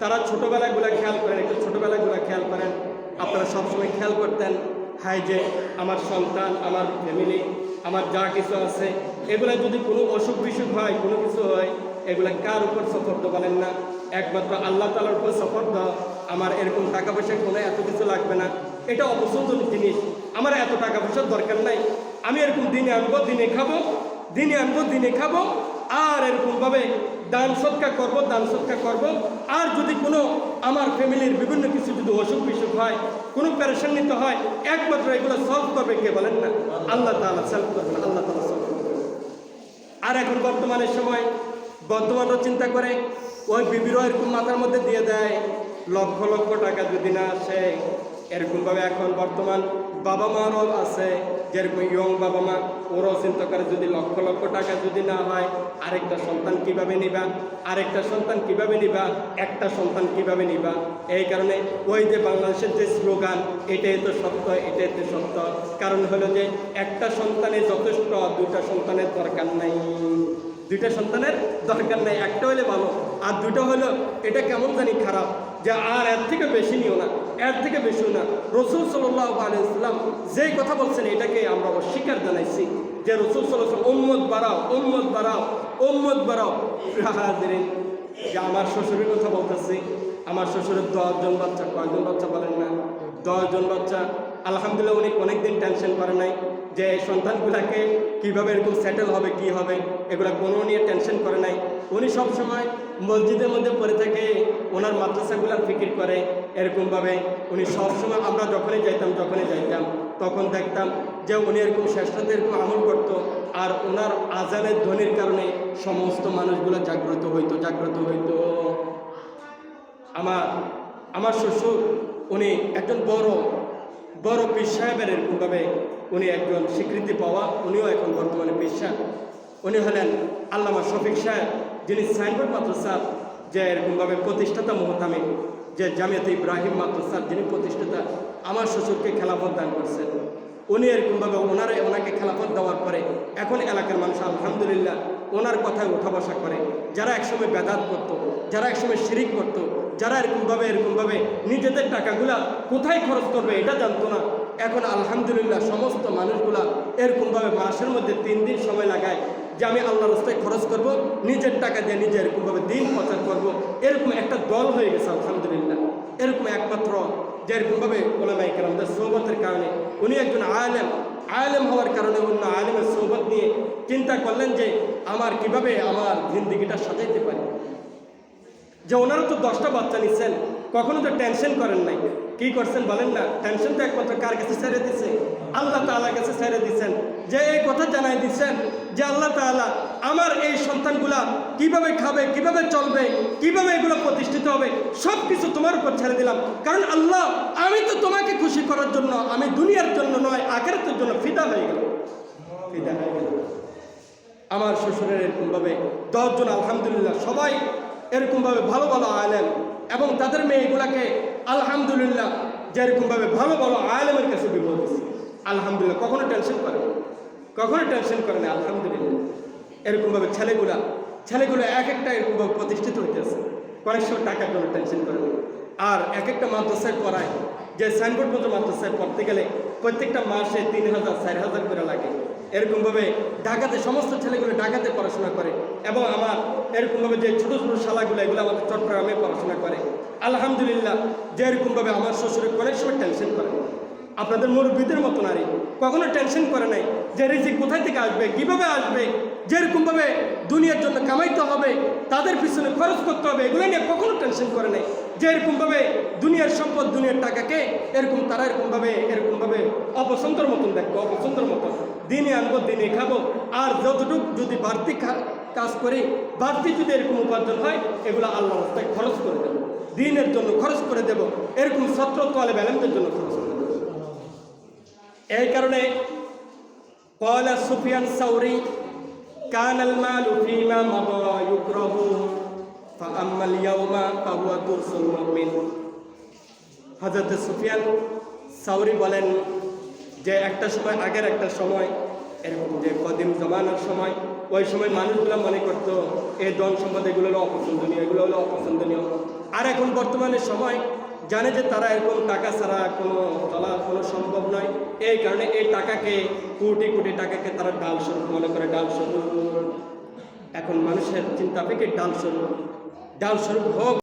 তারা ছোটোবেলাগুলা খেয়াল করেন, একটু ছোটোবেলাগুলা খেয়াল করেন। আপনারা সবসময় খেয়াল করতেন, হাই যে আমার সন্তান, আমার ফ্যামিলি, আমার যা কিছু আছে, এগুলা যদি কোনো অসুখ বিসুখ হয়, কোনো কিছু হয়, এগুলা কার উপর সফর্দ বলেন না, একমাত্র আল্লাহ তাআলার উপর সফর্দ। আমার এরকম টাকা পয়সা কোনো এত কিছু লাগবে না, এটা অপছন্দের জিনিস, আমার এত টাকা পয়সার দরকার নাই, আমি এরকম দিনে আনবো, দিনে খাবো, দিনে আনবো, দিনে খাবো, আর এরকমভাবে দান সৎকার করবো, দান সৎকার করবো। আর যদি কোনো আমার ফ্যামিলির বিভিন্ন কিছু যদি অসুখ বিসুখ হয়, কোনো পেরেশানিতে হয়, একমাত্র এগুলো সলভ করবে কে বলেন না? আল্লাহ তাআলা সলভ করবেন, আল্লাহ তাআলা সলভ করবেন। আর এখন বর্তমানের সময় বর্তমানও চিন্তা করে ওই বিবিরও এরকম মাথার মধ্যে দিয়ে দেয়, লক্ষ লক্ষ টাকা যদি না আসে, এরকমভাবে এখন বর্তমান বাবা মারও আছে, যেরকম ইয়ং বাবা মা, ওরাও চিন্তা করে যদি লক্ষ লক্ষ টাকা যদি না হয়, আরেকটা সন্তান কিভাবে নিবা, আরেকটা সন্তান কিভাবে নিবা, একটা সন্তান কিভাবে নিবা। এই কারণে ওই যে বাংলাদেশের যে স্লোগান, এটাই তো সত্য, এটাই তো সত্য। কারণ হলো যে একটা সন্তানে যথেষ্ট, দুইটা সন্তানের দরকার নাই, দুইটা সন্তানের দরকার নাই, একটা হলে ভালো, আর দুটো হলো এটা কেমন জানি খারাপ, যে আর এর থেকে বেশি নিও না, এর থেকে বেশিও না। রাসূল সাল্লাল্লাহু আলাইহি ওয়াসাল্লাম যেই কথা বলছেন, এটাকে আমরা অস্বীকার জানাইছি, যে রাসূল সাল্লাল্লাহু আলাইহি ওয়াসাল্লাম উম্মত বাড়াও, উম্মত বাড়াও, উম্মত বাড়াও। হাজিরিন, যে আমার শ্বশুরের কথা বলতেছি, আমার শ্বশুরের 10 জন বাচ্চা, কয়জন বাচ্চা বলেন না? 10 জন বাচ্চা। আলহামদুলিল্লাহ, উনি অনেকদিন টেনশন করে নাই যে এই সন্তানগুলাকে কীভাবে এরকম সেটেল হবে, কি হবে, এগুলো কোনো নিয়ে টেনশন করে নাই। উনি সবসময় মসজিদের মধ্যে পড়ে থাকে, ওনার মাদ্রাসাগুলার ফিকির করে, এরকমভাবে উনি সবসময়, আমরা যখনই যাইতাম তখন দেখতাম যে উনি এরকম শ্রেষ্ঠতে এরকম আমল করতো, আর ওনার আজানের ধ্বনির কারণে সমস্ত মানুষগুলো জাগ্রত হইতো। আমার শ্বশুর উনি একজন বড় পীর সাহেবের, এরকমভাবে উনি একজন স্বীকৃতি পাওয়া, উনিও এখন বর্তমানে পীর সাহেব। উনি হলেন আল্লামা শফিক সাহেব, যিনি সাইনবোর্ড মাদ্রাসার যে এরকমভাবে প্রতিষ্ঠাতা, মুহতামিম, যে জামিয়াতে ইব্রাহিম মাদ্রাসার যিনি প্রতিষ্ঠাতা, আমার শ্বশুরকে খেলাফত দান করছেন। উনি এরকমভাবে ওনাকে খেলাফত দেওয়ার পরে এখন এলাকার মানুষ আলহামদুলিল্লাহ ওনার কথায় উঠা বসা করে। যারা একসময় বেদাত করতো, যারা একসময় শিরিক করতো, যারা এরকমভাবে নিজেদের টাকাগুলা কোথায় খরচ করবে এটা জানতো না, এখন আলহামদুলিল্লাহ সমস্ত মানুষগুলা এরকমভাবে মাসের মধ্যে 3 দিন সময় লাগায় যে আমি আল্লাহর রাস্তায় খরচ করব, নিজের টাকা দিয়ে নিজে এরকমভাবে দিন প্রচার করব। এরকম একটা দল হয়ে গেছে আলহামদুলিল্লাহ। এরকম একমাত্র যে এরকমভাবে ওলামায়ে কেরামদের সোহবতের কারণে, উনি একজন আলেম হওয়ার কারণে অন্য আলেমের সোহবত নিয়ে চিন্তা করলেন যে আমার কিভাবে আমার জিন্দিগিটা সাজাইতে পারি। যে ওনারা তো 10টা বাচ্চা নিচ্ছেন, কখনো তো টেনশন করেন নাই। কি করছেন বলেন না? টেনশন তো একমাত্র কার কাছে ছেড়ে দিচ্ছে? আল্লাহ তাআলার কাছে ছেড়ে দিচ্ছেন। যে এই কথা জানাই দিচ্ছেন যে আল্লাহ তাআলা আমার এই সন্তানগুলা কিভাবে খাবে, কিভাবে চলবে, কিভাবে এগুলো প্রতিষ্ঠিত হবে, সব কিছু তোমার উপর ছেড়ে দিলাম। কারণ আল্লাহ, আমি তো তোমাকে খুশি করার জন্য, আমি দুনিয়ার জন্য নয়, আখিরাতের জন্য ফিদা হয়ে গেল। আমার শ্বশুরের এরকমভাবে 10 জন আলহামদুলিল্লাহ সবাই এরকমভাবে ভালো আলেম, এবং তাদের মেয়েগুলাকে আলহামদুলিল্লাহ যে এরকমভাবে ভালো আলেমের কাছে বিবাহ দিচ্ছে। আলহামদুলিল্লাহ, কখনো টেনশন করে না। আলহামদুলিল্লাহ, এরকমভাবে ছেলেগুলো এক একটা এরকমভাবে প্রতিষ্ঠিত হইতেছে। অনেক সময় টাকার জন্য টেনশন করে না। আর এক একটা মাদ্রাসায় পড়ায়, যে সাইনবোর্ড মতো মাদ্রাসায় পড়তে গেলে প্রত্যেকটা মাসে 3,000 4,000 করে লাগে। এরকমভাবে ঢাকাতে সমস্ত ছেলেগুলো ঢাকাতে পড়াশোনা করে, এবং আমার এরকমভাবে যে ছোটো শালাগুলো, এগুলো আমাদের চট্টগ্রামে পড়াশোনা করে। আলহামদুলিল্লাহ, যে এরকমভাবে আমার শ্বশুরের অনেক সময় টেনশন করে। আপনাদের মুরব্বীদের মতো নারী কখনো টেনশন করে নাই যে রিজিক কোথায় থেকে আসবে, কিভাবে আসবে, যেরকমভাবে দুনিয়ার জন্য কামাইতে হবে, তাদের পিছনে খরচ করতে হবে, এগুলো নিয়ে কখনো টেনশন করে নাই। যে এরকমভাবে দুনিয়ার সম্পদ, দুনিয়ার টাকাকে তারা এরকমভাবে অপছন্দের মতন দেখবো, অপছন্দের মতন দিনে আনবো, দিনে খাবো, আর যতটুকু যদি বাড়তি কাজ করি, বাড়তি যদি এরকম উপার্জন হয়, এগুলো আল্লাহর রাস্তায় খরচ করে দেবো, দিনের জন্য খরচ করে দেবো, এরকম ছাত্র তালেব ইলমের জন্য খরচ করে দেবো। এই কারণে ক্বালা সুফিয়ান সাওরী, কানাল মালু ফীমা মাদা ইউকরাহু ফাআম্মাল ইয়াওমা ফাহুয়া তুরসুল মুমিন। হযরত সুফিয়ান সাওরী বলেন যে আগের একটা সময় এরকম যে কদিম জমানার সময়, ওই সময় মানুষগুলো মনে করতো এই ধন সম্পদ এগুলো হলো অপছন্দনীয়, আর এখন বর্তমানে সময় জানে যে তারা এরকম টাকা ছাড়া চলা কোনো সম্ভব নয়, এই কারণে এই টাকাকে কোটি কোটি টাকাকে তারা ডাল স্বরূপ মনে করে, ডাল স্বরূপ। এখন মানুষের চিন্তা থেকে ডাল স্বরূপ হোক।